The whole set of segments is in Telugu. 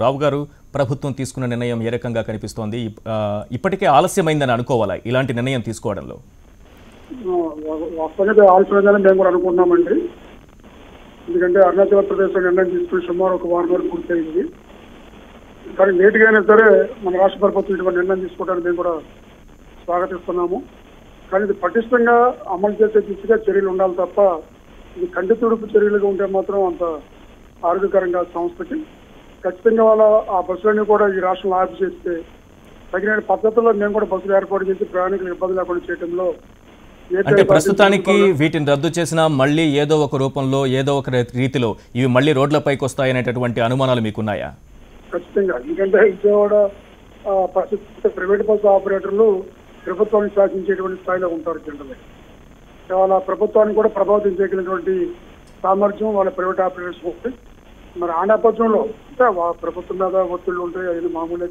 రావు గారు ప్రభుత్వం తీసుకున్న నిర్ణయం ఏ రకంగా కనిపిస్తోంది? ఇప్పటికే ఆలస్యమైందని అనుకోవాలా ఇలాంటి నిర్ణయం తీసుకోవడంలో? వాస్తవంగా ఆలస్యమైందని మేము కూడా అనుకుంటున్నామండి. ఎందుకంటే అరుణాచల్ ప్రదేశ్ నిర్ణయం తీసుకుని సుమారు ఒక వారం వరకు పూర్తయింది. కానీ నేటికైనా సరే మన రాష్ట్ర ప్రభుత్వం ఇటువంటి నిర్ణయం తీసుకోవడానికి మేము కూడా స్వాగతిస్తున్నాము. కానీ ఇది పటిష్టంగా అమలు చేసే దిశగా చర్యలు ఉండాలి తప్ప ఇది కంటి తుడుపు చర్యలుగా ఉంటే మాత్రం అంత ఆరోగ్యకరంగా సంస్థకి ఖచ్చితంగా వాళ్ళ ఆ బస్సులన్నీ కూడా ఈ రాష్ట్రంలో ఆఫ్ చేస్తే తగిన పద్ధతుల్లో మేము కూడా బస్సులు ఏర్పాటు చేసి ప్రయాణికులకు ఇబ్బంది లేకుండా చేయడంలో అంటే ప్రస్తుతానికి వీటిని రద్దు చేసినా మళ్ళీ ఏదో ఒక రూపంలో ఏదో ఒక రీతిలో ఇవి మళ్ళీ రోడ్లపైకి వస్తాయనేటటువంటి అనుమానాలు మీకున్నాయా? ఖచ్చితంగా. ఎందుకంటే విజయవాడ ప్రైవేట్ బస్సు ఆపరేటర్లు ప్రభుత్వాన్ని శాసించేటువంటి స్థాయిలో ఉంటారు. జనరల్గా వాళ్ళ ప్రభుత్వాన్ని కూడా ప్రభావితం చేయగలిగినటువంటి సామర్థ్యం వాళ్ళ ప్రైవేట్ ఆపరేటర్స్ ఉంటాయి. మరి ఆ నేపథ్యంలో అంటే ప్రభుత్వం మీద ఒత్తిళ్లు ఉంటాయి, అది మామూలే.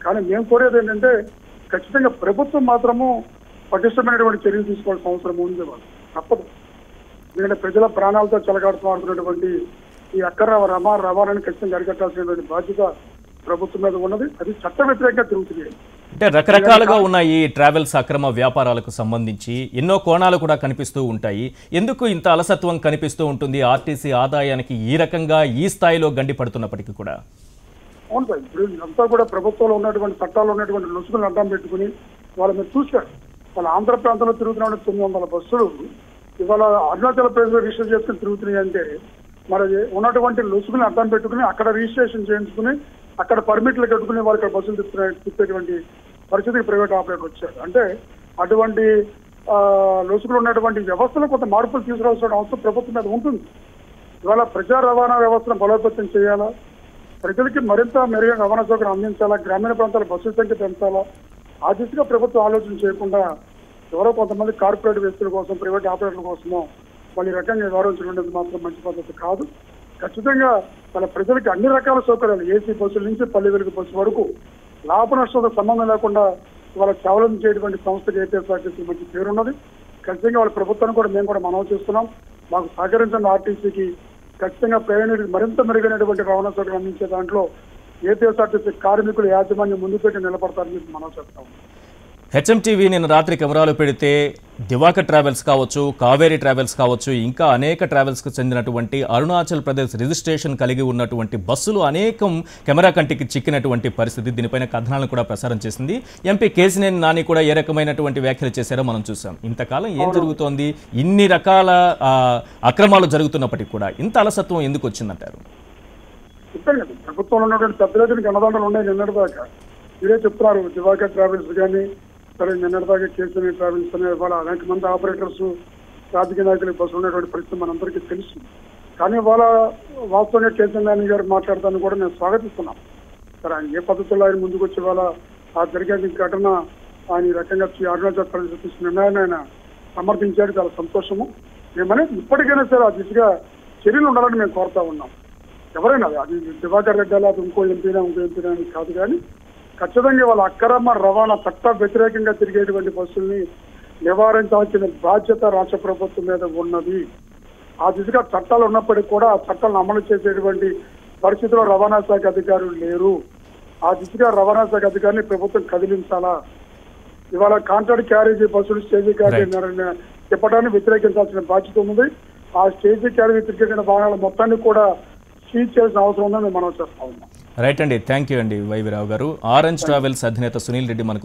కానీ మేము కోరేది ఏంటంటే ఖచ్చితంగా ప్రభుత్వం మాత్రము పటిష్టమైనటువంటి చర్యలు తీసుకోవాల్సిన అవసరం ఉంది. వాళ్ళు తప్పదు. ఎందుకంటే ప్రజల ప్రాణాలతో చెలగాడుతూ ఆడుతున్నటువంటి ఈ అక్కర రవాణాన్ని ఖచ్చితంగా అరికట్టాల్సినటువంటి బాధ్యత ప్రభుత్వం మీద ఉన్నది. అది చట్ట వ్యతిరేకంగా తిరుగుతుంది. అంటే రకరకాలుగా ఉన్న ఈ ట్రావెల్స్ అక్రమ వ్యాపారాలకు సంబంధించి ఎన్నో కోణాలు కూడా కనిపిస్తూ ఉంటాయి. ఎందుకు ఇంత అలసత్వం కనిపిస్తూ ఉంటుంది ఆర్టీసీ ఆదాయానికి ఈ రకంగా ఈ స్థాయిలో గండి పడుతున్నప్పటికీ కూడా? అవును సార్, ఇప్పుడు ఇదంతా కూడా ప్రభుత్వంలో ఉన్నటువంటి చట్టాలు ఉన్నటువంటి లొసుగులను అడ్డం పెట్టుకుని వాళ్ళ మీరు చూశారు. వాళ్ళ ఆంధ్ర ప్రాంతంలో తిరుగుతున్న 900 బస్సులు ఇవాళ అరుణాచల్ ప్రదేశ్లో రిజిస్టర్ చేసుకుని తిరుగుతున్నాయి. అంటే మరి ఉన్నటువంటి లొసుగులను అడ్డం పెట్టుకుని అక్కడ రిజిస్ట్రేషన్ చేయించుకుని అక్కడ పర్మిట్లు కట్టుకుని వాళ్ళకి బస్సులు తిప్పేటువంటి పరిస్థితికి ప్రైవేట్ ఆపరేటర్ వచ్చారు. అంటే అటువంటి లొసుగులు ఉన్నటువంటి వ్యవస్థలో కొంత మార్పులు తీసుకురావాల్సిన అవసరం ప్రభుత్వం మీద ఉంటుంది. ఇవాళ ప్రజా రవాణా వ్యవస్థను బలోపేతం చేయాలా, ప్రజలకి మరింత మెరుగైన రవాణా సౌకర్యం అందించాలా, గ్రామీణ ప్రాంతాల బస్సుల సంఖ్య పెంచాలా, ఆ దిశగా ప్రభుత్వం ఆలోచన చేయకుండా ఎవరో కొంతమంది కార్పొరేట్ వ్యక్తుల కోసం ప్రైవేట్ ఆపరేటర్ల కోసమో వాళ్ళు ఈ రకంగా వ్యవహరించడం మాత్రం మంచి పద్ధతి కాదు. ఖచ్చితంగా వాళ్ళ ప్రజలకి అన్ని రకాల సౌకర్యాలు ఏసీ బస్సుల నుంచి పల్లె వెలుగు బస్సు వరకు లాభ నష్టంతో సంబంధం లేకుండా వాళ్ళ సేవలను చేయటువంటి సంస్థకి ఏపీఎస్ఆర్టీసీ మంచి పేరున్నది. ఖచ్చితంగా వాళ్ళ ప్రభుత్వాన్ని కూడా మేము కూడా మనవి చేస్తున్నాం. మాకు సహకరించిన ఆర్టీసీకి ఖచ్చితంగా ప్రయాణికులకు మరింత మెరుగైనటువంటి రవాణా సౌకర్యం అందించే దాంట్లో ఏపీఎస్ఆర్టీసీ కార్మికులు యాజమాన్యం ముందు పెట్టి నిలబడతారని మనవి చేస్తాం. హెచ్ఎంటీవీ నిన్న రాత్రి కెమెరాలు పెడితే దివాకర్ ట్రావెల్స్ కావచ్చు, కావేరీ ట్రావెల్స్ కావచ్చు, ఇంకా అనేక ట్రావెల్స్కు చెందినటువంటి అరుణాచల్ ప్రదేశ్ రిజిస్ట్రేషన్ కలిగి ఉన్నటువంటి బస్సులు అనేకం కెమెరా కంటికి చిక్కినటువంటి పరిస్థితి. దీనిపైన కథనాలను కూడా ప్రసారం చేసింది. ఎంపీ కేసినేని నాని కూడా ఏ రకమైనటువంటి వ్యాఖ్యలు చేశారో మనం చూసాం. ఇంతకాలం ఏం జరుగుతోంది? ఇన్ని రకాల అక్రమాలు జరుగుతున్నప్పటికీ కూడా ఇంత అలసత్వం ఎందుకు వచ్చిందంటారు? ప్రభుత్వంలో ఉన్నటువంటి పెద్దలకి అన్నదానాలు ఉన్నాయి. నిన్నటిదాకా మీరే చెప్తున్నారు, దివాకర్ ట్రావెల్స్ కానీ సరే నిన్నటిదాకా కేసీఆర్ ట్రావెల్స్ అనే వాళ్ళ అనేక మంది ఆపరేటర్స్ రాజకీయ నాయకులు బస్సులు ఉన్నటువంటి పరిస్థితి మనందరికీ తెలుసు. కానీ వాళ్ళ వాస్తవంగా కేసీఆర్ నాని గారు మాట్లాడతాను కూడా నేను స్వాగతిస్తున్నాను. సరే ఆయన ఏ పద్ధతుల్లో ఆయన ముందుకు వచ్చే వాళ్ళ ఆ జరిగే ఘటన ఆయన ఈ రకంగా అరుణాచల్ ప్రదేశ్ తీసుకున్న నిర్ణయాన్ని ఆయన సమర్థించాడు. చాలా సంతోషము. మేమనే ఇప్పటికైనా సరే ఆ దిశగా చర్యలు ఉండాలని మేము కోరుతా ఉన్నాం. ఎవరైనా అది దివాకర్ రెడ్డి అది ఇంకో ఎంపీనా అని కాదు, కానీ ఖచ్చితంగా వాళ్ళ అక్రమ రవాణా చట్ట వ్యతిరేకంగా తిరిగేటువంటి బస్సుల్ని నివారించాల్సిన బాధ్యత రాష్ట్ర ప్రభుత్వం మీద ఉన్నది. ఆ దిశగా చట్టాలు ఉన్నప్పటికీ కూడా ఆ చట్టాలను అమలు చేసేటువంటి పరిస్థితిలో రవాణా శాఖ అధికారులు లేరు. ఆ దిశగా రవాణా శాఖ అధికారిని ప్రభుత్వం కదిలించాలా. ఇవాళ కాంట్రాక్ట్ క్యారేజీ బస్సులు స్టేజీ క్యారేజీ తిప్పడాన్ని వ్యతిరేకించాల్సిన బాధ్యత ఉంది. ఆ స్టేజీ క్యారేజీ వ్యతిరేకించిన వాహనాల మొత్తాన్ని కూడా సీజ్ చేయాల్సిన అవసరం ఉందని మనం చేస్తా ఉన్నాం. రైట్ అండి, థ్యాంక్ యూ అండి వైవి రావు గారు. ఆరెంజ్ ట్రావెల్స్ అధినేత సునీల్ రెడ్డి మనకు